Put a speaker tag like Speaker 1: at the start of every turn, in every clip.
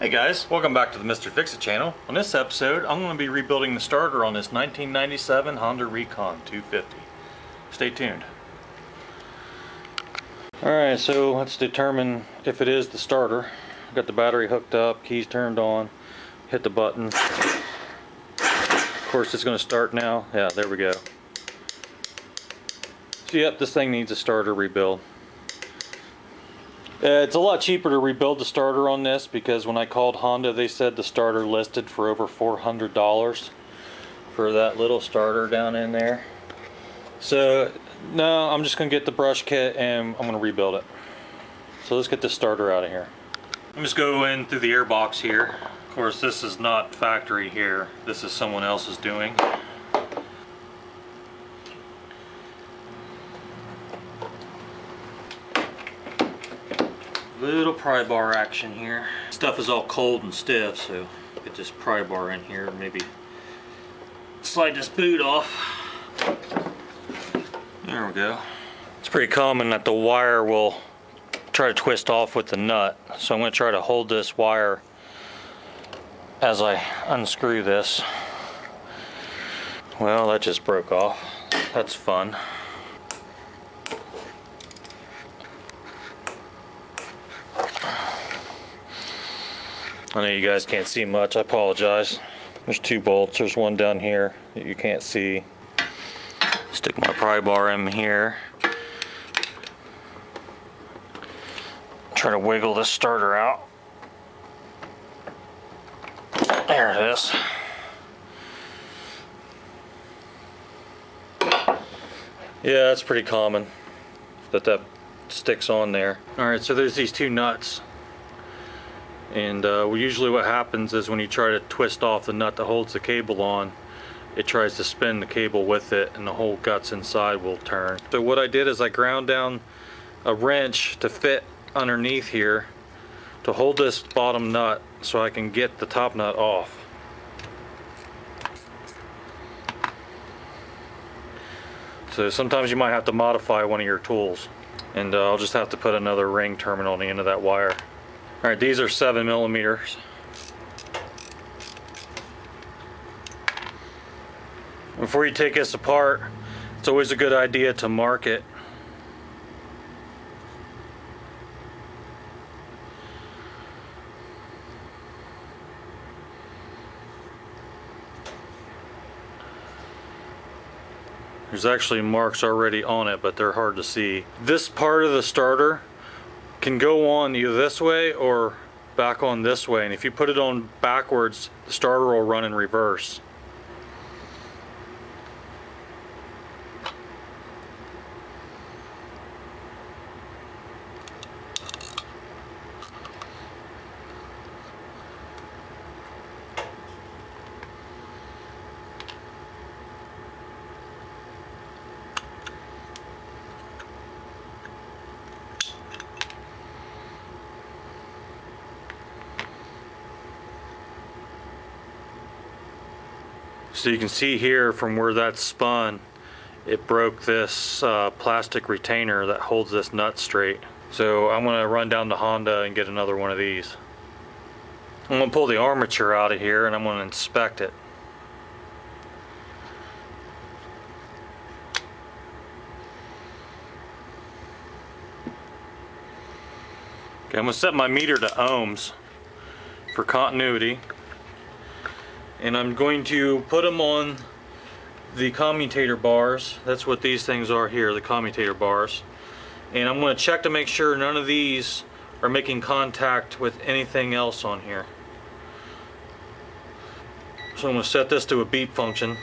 Speaker 1: Hey guys, welcome back to the Mr. Fix-It channel. On this episode, I'm going to be rebuilding the starter on this 1997 Honda Recon 250. Stay tuned. Alright, so let's determine if it is the starter. Got the battery hooked up, keys turned on, hit the button. Of course it's going to start now. Yeah, there we go. So yep, this thing needs a starter rebuild. It's a lot cheaper to rebuild the starter on this because when I called Honda, they said the starter listed for over $400 for that little starter down in there. So no, I'm just going to get the brush kit and I'm going to rebuild it. So let's get this starter out of here. I'm just going through the air box here. Of course, this is not factory here. This is someone else's doing. Little pry bar action here. Stuff is all cold and stiff, so get this pry bar in here and maybe slide this boot off. There we go. It's pretty common that the wire will try to twist off with the nut, so I'm going to try to hold this wire as I unscrew this. Well, that just broke off. That's fun. I know you guys can't see much, I apologize. There's two bolts, there's one down here that you can't see. Stick my pry bar in here. Try to wiggle this starter out. There it is. Yeah, that's pretty common that sticks on there. Alright, so there's these two nuts. And usually what happens is when you try to twist off the nut that holds the cable on, it tries to spin the cable with it and the whole guts inside will turn. So what I did is I ground down a wrench to fit underneath here to hold this bottom nut so I can get the top nut off. So sometimes you might have to modify one of your tools, and I'll just have to put another ring terminal on the end of that wire. Alright, these are 7mm. Before you take this apart, it's always a good idea to mark it. There's actually marks already on it, but they're hard to see. This part of the starter can go on either this way or back on this way, and if you put it on backwards, the starter will run in reverse. So you can see here from where that's spun, it broke this plastic retainer that holds this nut straight. So I'm going to run down to Honda and get another one of these. I'm going to pull the armature out of here and I'm going to inspect it. Okay, I'm going to set my meter to ohms for continuity. And I'm going to put them on the commutator bars. That's what these things are here, the commutator bars. And I'm going to check to make sure none of these are making contact with anything else on here. So I'm going to set this to a beep function.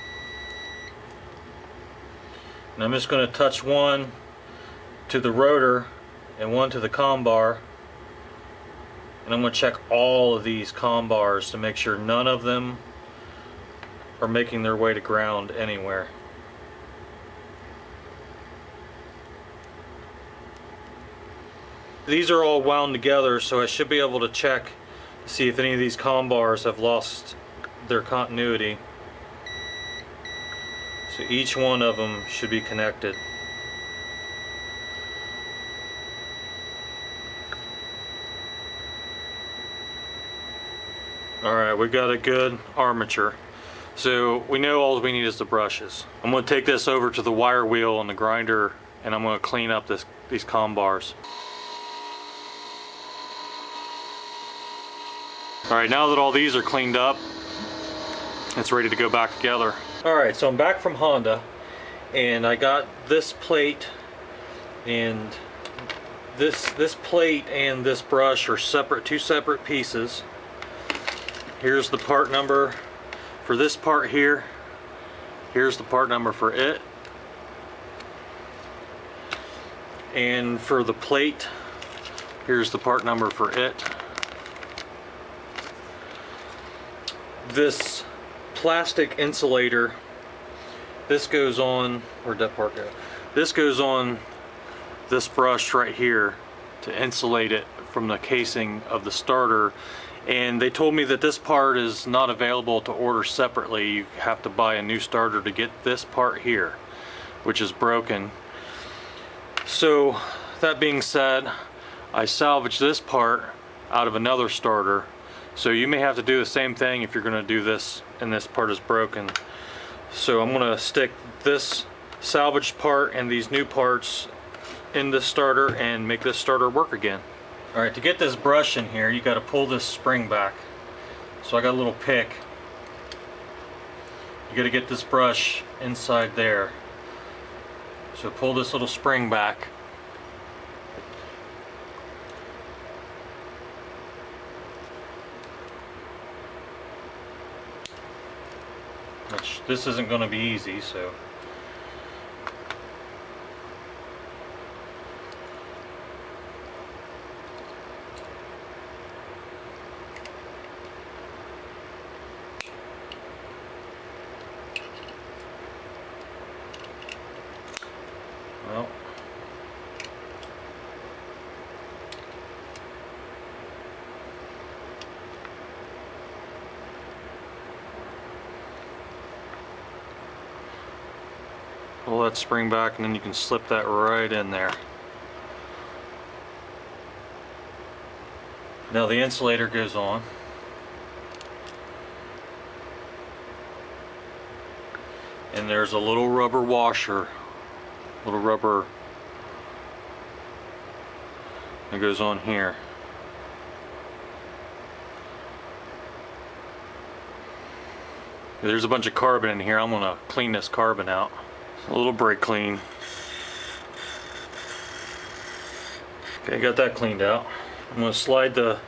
Speaker 1: And I'm just going to touch one to the rotor and one to the comm bar. And I'm going to check all of these comm bars to make sure none of them are making their way to ground anywhere. These are all wound together, so I should be able to check to see if any of these comm bars have lost their continuity. So each one of them should be connected. Alright, we got a good armature. So we know all we need is the brushes. I'm going to take this over to the wire wheel on the grinder and I'm going to clean up these comm bars. Alright, now that all these are cleaned up, it's ready to go back together. Alright, so I'm back from Honda and I got this plate and this plate and this brush are separate, two separate pieces. Here's the part number for this part here. Here's the part number for it. And for the plate, here's the part number for it. This plastic insulator, this goes on, where'd that part go? This goes on this brush right here to insulate it from the casing of the starter. And they told me that this part is not available to order separately. You have to buy a new starter to get this part here, which is broken. So that being said, I salvaged this part out of another starter. So you may have to do the same thing if you're going to do this and this part is broken. So I'm going to stick this salvaged part and these new parts in this starter and make this starter work again. Alright, to get this brush in here, you got to pull this spring back. So I got a little pick. You got to get this brush inside there. So pull this little spring back. Which, this isn't going to be easy, so. Well, pull that spring back and then you can slip that right in there. Now the insulator goes on. And there's a little rubber washer, little rubber that goes on here. There's a bunch of carbon in here. I'm going to clean this carbon out. A little brake clean. Okay, got that cleaned out. I'm going to slide the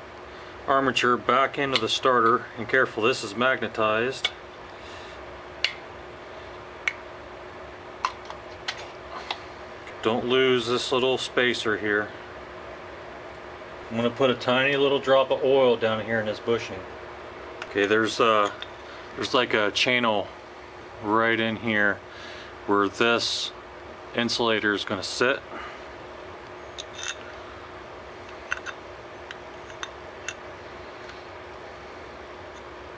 Speaker 1: armature back into the starter, and careful, this is magnetized. Don't lose this little spacer here. I'm going to put a tiny little drop of oil down here in this bushing. Okay, there's like a channel right in here where this insulator is going to sit.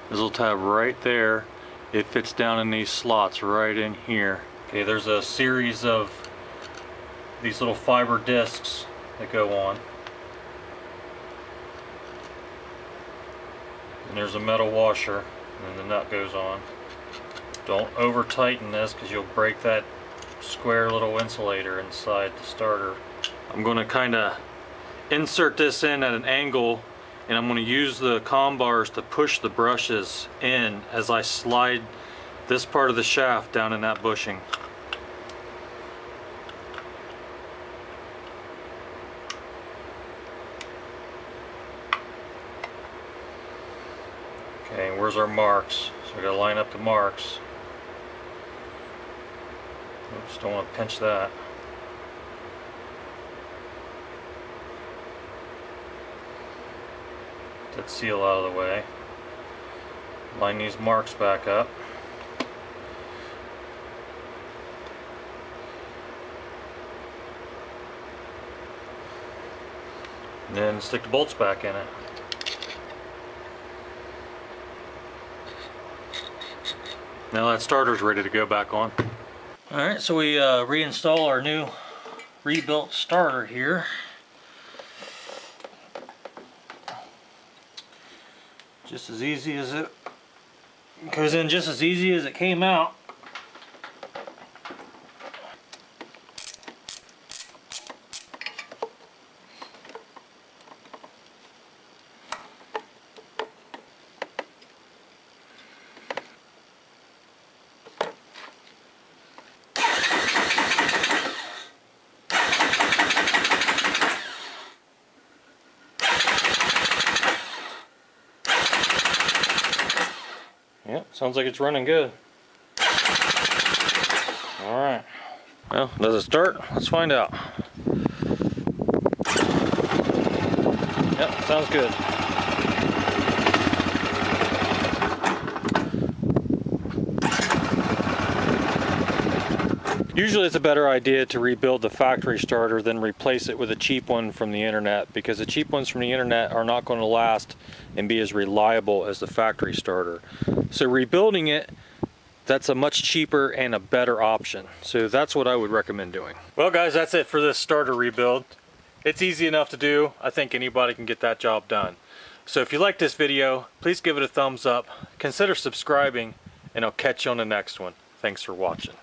Speaker 1: This little tab right there, it fits down in these slots right in here. Okay, there's a series of these little fiber discs that go on. And there's a metal washer, and the nut goes on. Don't over tighten this because you'll break that square little insulator inside the starter. I'm going to kind of insert this in at an angle, and I'm going to use the comm bars to push the brushes in as I slide this part of the shaft down in that bushing. Okay, where's our marks? So we gotta line up the marks. Oops, don't want to pinch that. Get that seal out of the way. Line these marks back up. And then stick the bolts back in it. Now that starter's ready to go back on. Alright, so we reinstall our new rebuilt starter here. Just as easy as it goes in, just as easy as it came out. Yep, sounds like it's running good. Alright. Well, does it start? Let's find out. Yep, sounds good. Usually it's a better idea to rebuild the factory starter than replace it with a cheap one from the internet, because the cheap ones from the internet are not going to last and be as reliable as the factory starter. So rebuilding it, that's a much cheaper and a better option. So that's what I would recommend doing. Well guys, that's it for this starter rebuild. It's easy enough to do. I think anybody can get that job done. So if you like this video, please give it a thumbs up, consider subscribing, and I'll catch you on the next one. Thanks for watching.